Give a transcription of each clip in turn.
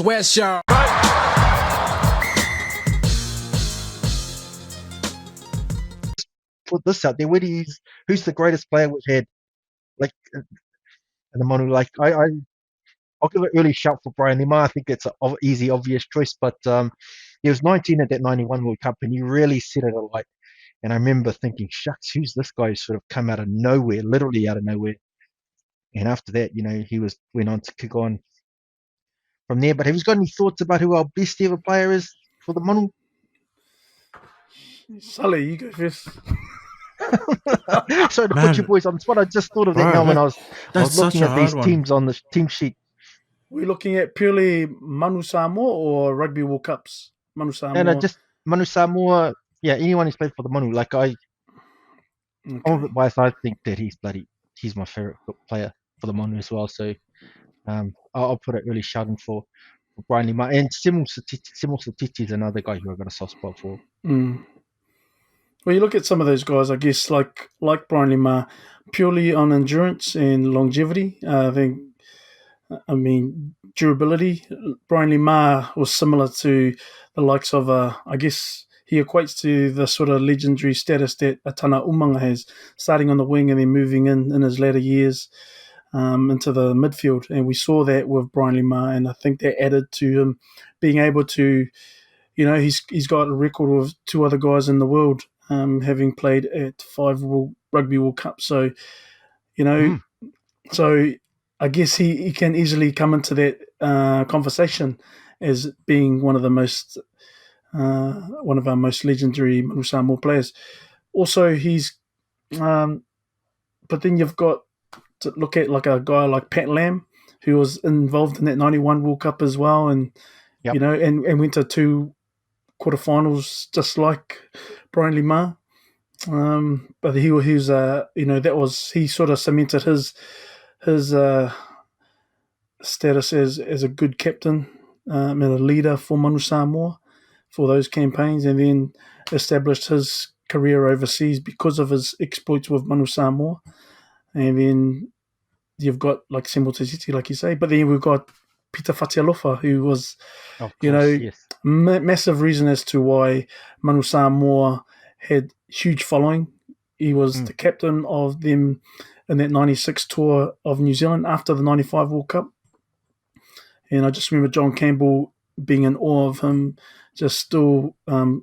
West, y'all. Put this out there. Who's the greatest player we've had? Like in the Manu, like I'll give an early shout for Brian Lima. I think it's an easy, obvious choice, but he was 19 at that 91 World Cup, and he really set it alight. And I remember thinking, shucks, who's this guy who's sort of come out of nowhere, literally out of nowhere. And after that, he went on to kick on from there. But have you got any thoughts about who our best ever player is for the Manu? Sully, you go first. Sorry to put you boys on the spot. I just thought of that now when I was looking at these teams on the team sheet. We're looking at purely Manu Samoa or Rugby World Cups? Manu Samoa. No, just Manu Samoa. Yeah, anyone who's played for the Manu. Like I'm a bit biased. I think that he's my favorite player for the Manu as well. So I'll put it early shout in for Brian Lima. And Simul Satiti is another guy who I've got a soft spot for. Well, you look at some of those guys, I guess, like Brian Lima, purely on endurance and longevity. Durability. Brian Lima was similar to the likes of, I guess, he equates to the sort of legendary status that Atana Umanga has, starting on the wing and then moving in his latter years into the midfield. And we saw that with Brian Lima, and I think that added to him being able to, he's got a record with two other guys in the world having played at 5 Rugby World Cups. So, so I guess he can easily come into that conversation as being one of our most legendary Manu Samoa players. Also, he's, but then you've got to look at like a guy like Pat Lam, who was involved in that 91 World Cup as well, and and went to 2 quarterfinals just like Brian Lima. But he was he sort of cemented his status as a good captain and a leader for Manu Samoa for those campaigns, and then established his career overseas because of his exploits with Manu Samoa. And then you've got like Simul Satiti, like you say, but then we've got Peter Fatialofa, who was, massive reason as to why Manu Samoa had huge following. He was the captain of them in that 96 tour of New Zealand after the 95 World Cup. And I just remember John Campbell being in awe of him, just still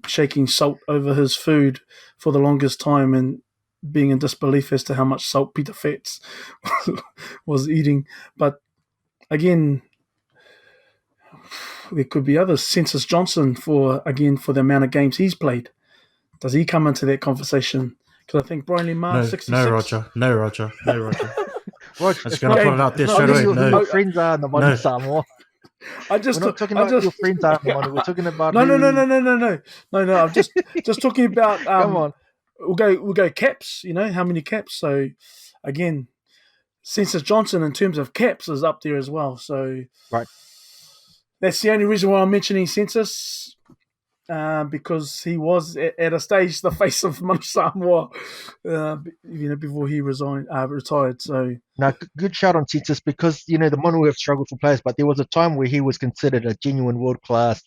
shaking salt over his food for the longest time and being in disbelief as to how much salt Peter Fats was eating. But again, there could be others. Census Johnson for the amount of games he's played. Does he come into that conversation? Because I think Brian Lima, 66. No, Roger. Roger, I'm just going to put it out there straight away. No, your friends are in the Manu Samoa. We're not talking about your friends are in the Manu. We're talking about No. I'm just talking about. Come on. We'll go caps. How many caps? So again, Census Johnson in terms of caps is up there as well. So right. That's the only reason why I'm mentioning Census, because he was at a stage the face of Manu Samoa, before he retired. So now, good shout on Census, because the Manu have struggled for players, but there was a time where he was considered a genuine world class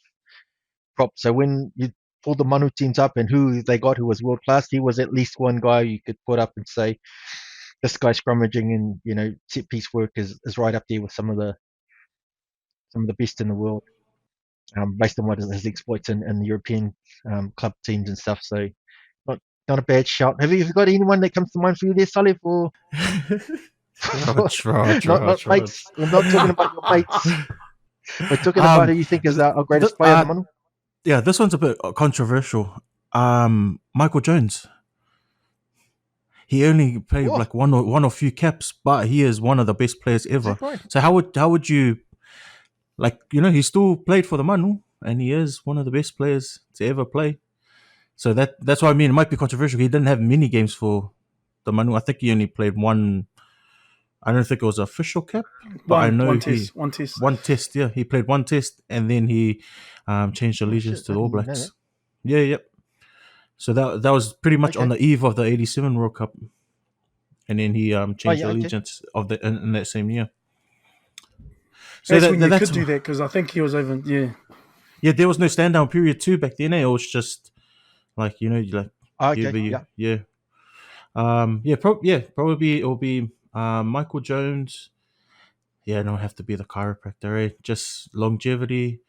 prop. So when you pull the Manu teams up and who they got who was world class, he was at least one guy you could put up and say, this guy scrummaging and set piece work is right up there with some of the best in the world, based on what his exploits in the European club teams and stuff. So not a bad shout. Have you got anyone that comes to mind for you there, Sully? For not mates. We're not talking about your mates. We're talking about who you think is our greatest player in the Manu. Yeah, this one's a bit controversial. Michael Jones. He only played like one or few caps, but he is one of the best players ever. So how would you, he still played for the Manu, and he is one of the best players to ever play. So that's what I mean. It might be controversial. He didn't have many games for the Manu. I think he only played one. I don't think it was an official cap, but I know one test. Yeah, he played one test, and then he changed allegiance to the All Blacks. Yeah, yep. So that was pretty much on the eve of the '87 World Cup, and then he changed allegiance in that same year. So That's when you that's could do that because I think he was even yeah. There was no stand down period too back then. It was just like like Okay, yeah. yeah. Probably it'll be Michael Jones. Yeah, don't have to be the chiropractor. Just longevity.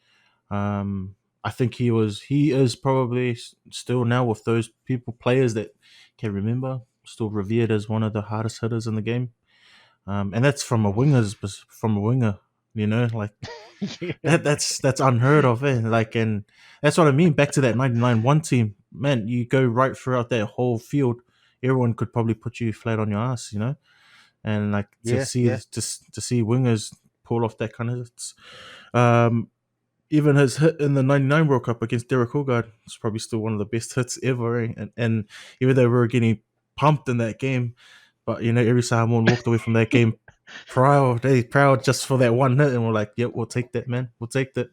I think he is probably still now with those players that can remember, still revered as one of the hardest hitters in the game. And that's from a winger, like Yeah. that's unheard of, eh? Like, and that's what I mean. Back to that 99-1 team, man. You go right throughout that whole field, everyone could probably put you flat on your ass, and like to Yeah, see yeah. to see wingers pull off that kind of hits. Um, Even his hit in the '99 World Cup against Derek Hogard is probably still one of the best hits ever. Eh? And even though we were getting pumped in that game, but every Samoan walked away from that game proud. They proud just for that one hit, and we're like, "Yep, we'll take that, man. We'll take that."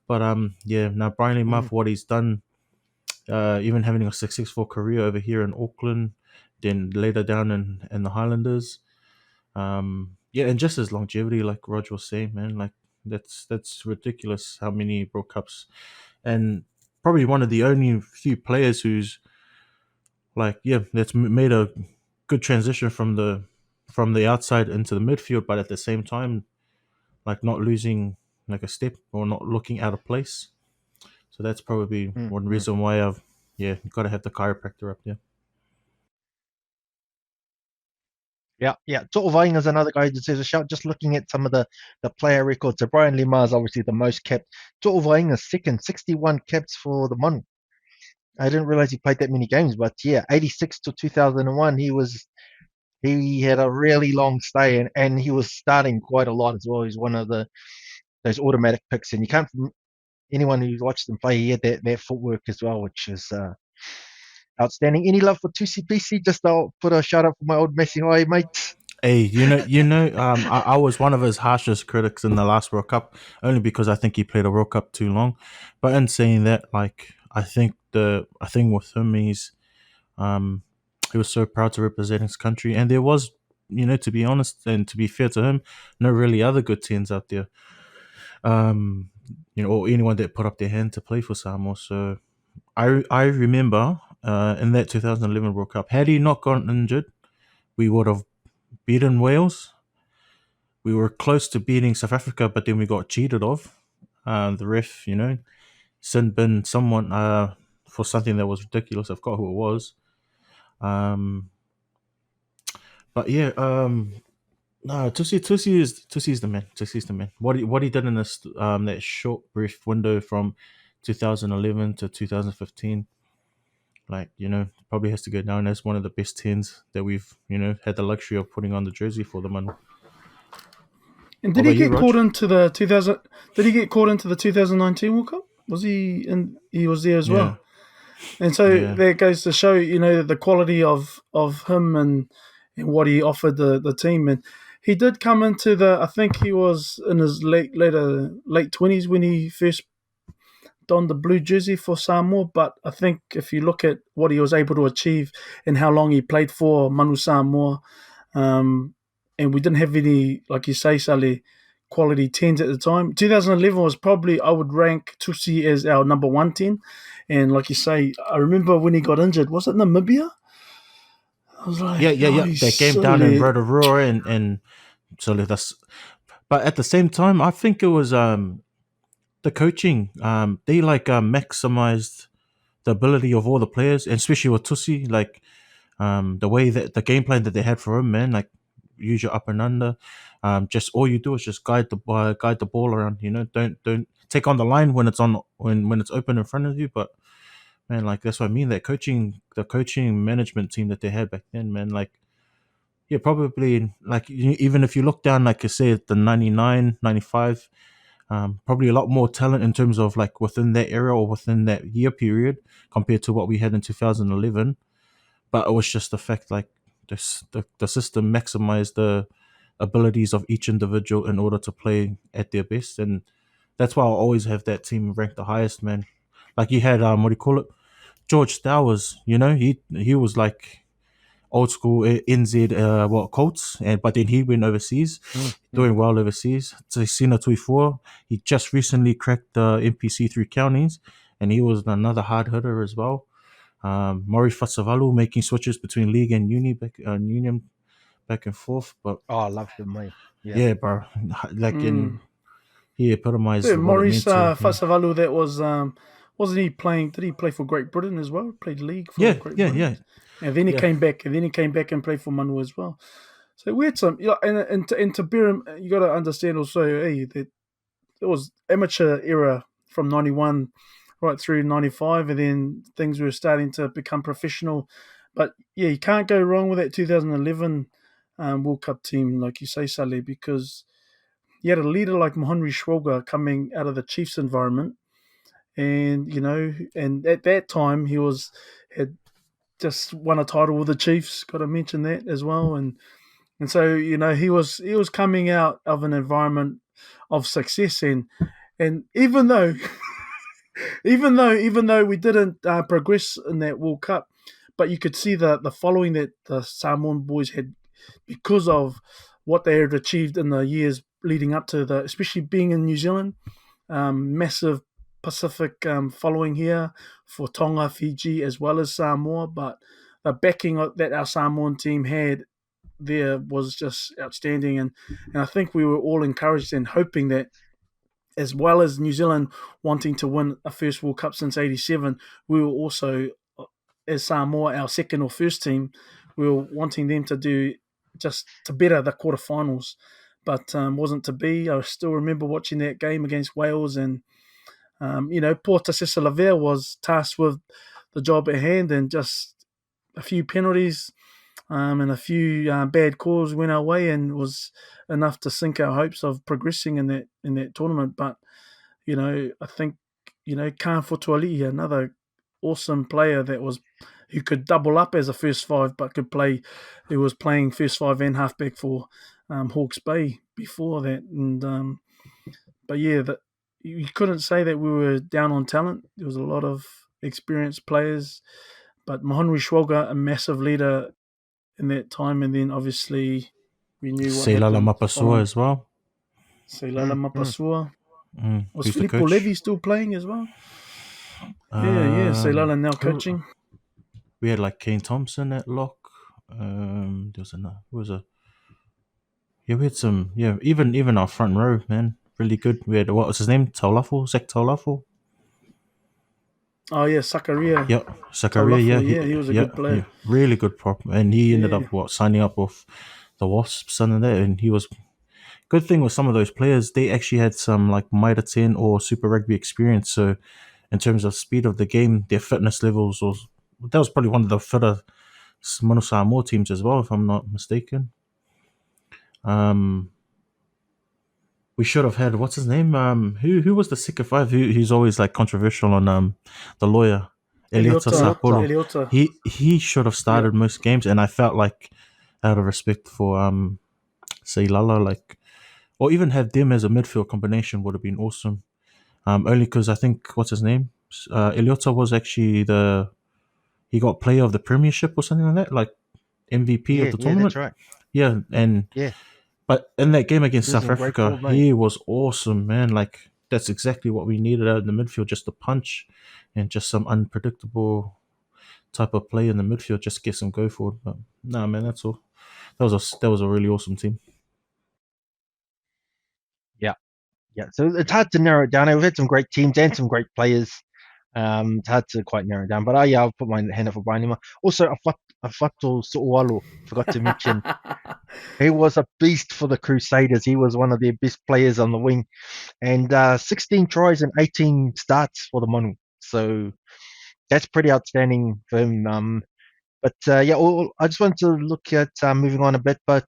But yeah, now Brian Lee Muff, what he's done, even having a successful career over here in Auckland, then later down in the Highlanders. Yeah, and just his longevity, like Roger was saying, man, like that's ridiculous how many World Cups, and probably one of the only few players who's like, yeah, that's made a good transition from the outside into the midfield, but at the same time, like not losing like a step or not looking out of place. So that's probably one reason why I've got to have the chiropractor up there. Yeah. To'o is another guy who deserves a shout. Just looking at some of the player records. So Brian Lima is obviously the most kept. To'o is second, 61 caps for the Manu. I didn't realize he played that many games, but yeah, 86 to 2001, he had a really long stay, and he was starting quite a lot as well. He's one of those automatic picks, and you can't. Anyone who watched him play, he had that footwork as well, which is outstanding. Any love for 2CPC? Just I'll put a shout out for my old Messi High mates. Hey, I was one of his harshest critics in the last World Cup, only because I think he played a World Cup too long. But in saying that, like, I think the thing with him is, he was so proud to represent his country, and there was, to be honest and to be fair to him, no really other good tens out there, or anyone that put up their hand to play for Samoa. So I remember in that 2011 World Cup, had he not gotten injured, we would have beaten Wales. We were close to beating South Africa, but then we got cheated of. The ref, sin bin someone for something that was ridiculous. I forgot who it was. But yeah, no, Tusi is the man. Tusi's the man. What he did in this that short brief window from 2011 to 2015, like probably has to go down as one of the best tens that we've had the luxury of putting on the jersey for the Manu. And did he get caught into the 2000? Did he get caught into the 2019 World Cup? Was he? And he was there as well. And so that goes to show, the quality of him and what he offered the team. And he did come into I think he was in his late 20s when he first donned the blue jersey for Samoa. But I think if you look at what he was able to achieve and how long he played for Manu Samoa, and we didn't have any, like you say, Sale, quality 10s at the time. 2011 was probably, I would rank Tusi as our number 1 10. And like you say, I remember when he got injured, was it Namibia? I was like, yeah. That game down in Rotorua and so that's. But at the same time, I think it was the coaching. They maximized the ability of all the players, and especially with Tusi, like the way that the game plan that they had for him, man, like use your up and under. Just all you do is just guide the ball around. Don't take on the line when it's when it's open in front of you, but. Man, like that's what I mean. The coaching management team that they had back then, man, like, yeah, probably like even if you look down, like I said, the 99, 95, probably a lot more talent in terms of like within that era or within that year period compared to what we had in 2011. But it was just the fact like the system maximized the abilities of each individual in order to play at their best, and that's why I'll always have that team ranked the highest, man. Like you had what do you call it? George Stowers, he was like old school NZ Colts, but then he went overseas, doing well overseas. Sina Tuifua, he just recently cracked the NPC 3 counties, and he was another hard hitter as well. Maury Fasavalu making switches between league and union back and forth. But I love him, mate. yeah, bro, like he epitomized what Maurice it meant to. Fasavalu, that was wasn't he playing? Did he play for Great Britain as well? Played league for Great Britain. Yeah. And then he came back, and played for Manu as well. So we had some, and to bear him, you got to understand also, that it was amateur era from 91 right through 95, and then things were starting to become professional. But yeah, you can't go wrong with that 2011 World Cup team, like you say, Saleh, because you had a leader like Mohanri Schwalger coming out of the Chiefs environment, and and at that time he had just won a title with the Chiefs. Got to mention that as well, and so he was coming out of an environment of success, and even though even though we didn't progress in that World Cup, but you could see the following that the Samoan boys had because of what they had achieved in the years leading up to especially being in New Zealand, massive Pacific following here for Tonga, Fiji, as well as Samoa. But the backing that our Samoan team had there was just outstanding, and I think we were all encouraged and hoping that, as well as New Zealand wanting to win a first World Cup since '87, we were also, as Samoa, our second or first team, we were wanting them to do just to better the quarterfinals, but wasn't to be. I still remember watching that game against Wales, and poor Tasesa Lavere was tasked with the job at hand, and just a few penalties and a few bad calls went our way, and was enough to sink our hopes of progressing in that tournament. But I think Khan Fotuali'i, another awesome player who could double up as a first five, but who was playing first five and halfback for Hawke's Bay before that. And but yeah, you couldn't say that we were down on talent. There was a lot of experienced players, but Mohanri Schwalger, a massive leader in that time, and then obviously we knew what Seilala happened. Mapasua as well. Seilala Mapasua. Was Who's the Filippo coach? Levi still playing as well? Yeah. Seilala now coaching. We had like Kane Thompson at lock. There was another. Who was a? Yeah, we had some. Yeah, even our front row, man, really good. We had, what was his name? Zach Taulafo. Oh yeah, Sakaria. Yep, Sakaria. Yeah, he was a good player. Yeah, really good prop, and he ended up signing up with the Wasps and that, and he was. Good thing with some of those players, they actually had some like Mitre 10 or Super Rugby experience. So, in terms of speed of the game, their fitness levels that was probably one of the fitter Manu Samoa teams as well, if I'm not mistaken. We should have had, what's his name? Who was the Sika Five? Who's always like controversial on the lawyer. Eliota Sapolo. He should have started most games, and I felt like, out of respect for Seilala, like, or even have them as a midfield combination would have been awesome. Only because I think, what's his name? Eliota was actually he got player of the premiership or something like that, like MVP of the tournament. That's right. Yeah, and but in that game against South Africa, he was awesome, man. Like, that's exactly what we needed out in the midfield, just a punch and just some unpredictable type of play in the midfield, just get some go forward. But nah, man, that's all. That was a really awesome team. Yeah, so it's hard to narrow it down. We've had some great teams and some great players. It's hard to quite narrow it down. But I'll put my hand up for Brian Lima. Also, Afato So'ualu, forgot to mention. He was a beast for the Crusaders. He was one of their best players on the wing. And 16 tries and 18 starts for the Manu. So that's pretty outstanding for him. But I just wanted to look at moving on a bit. But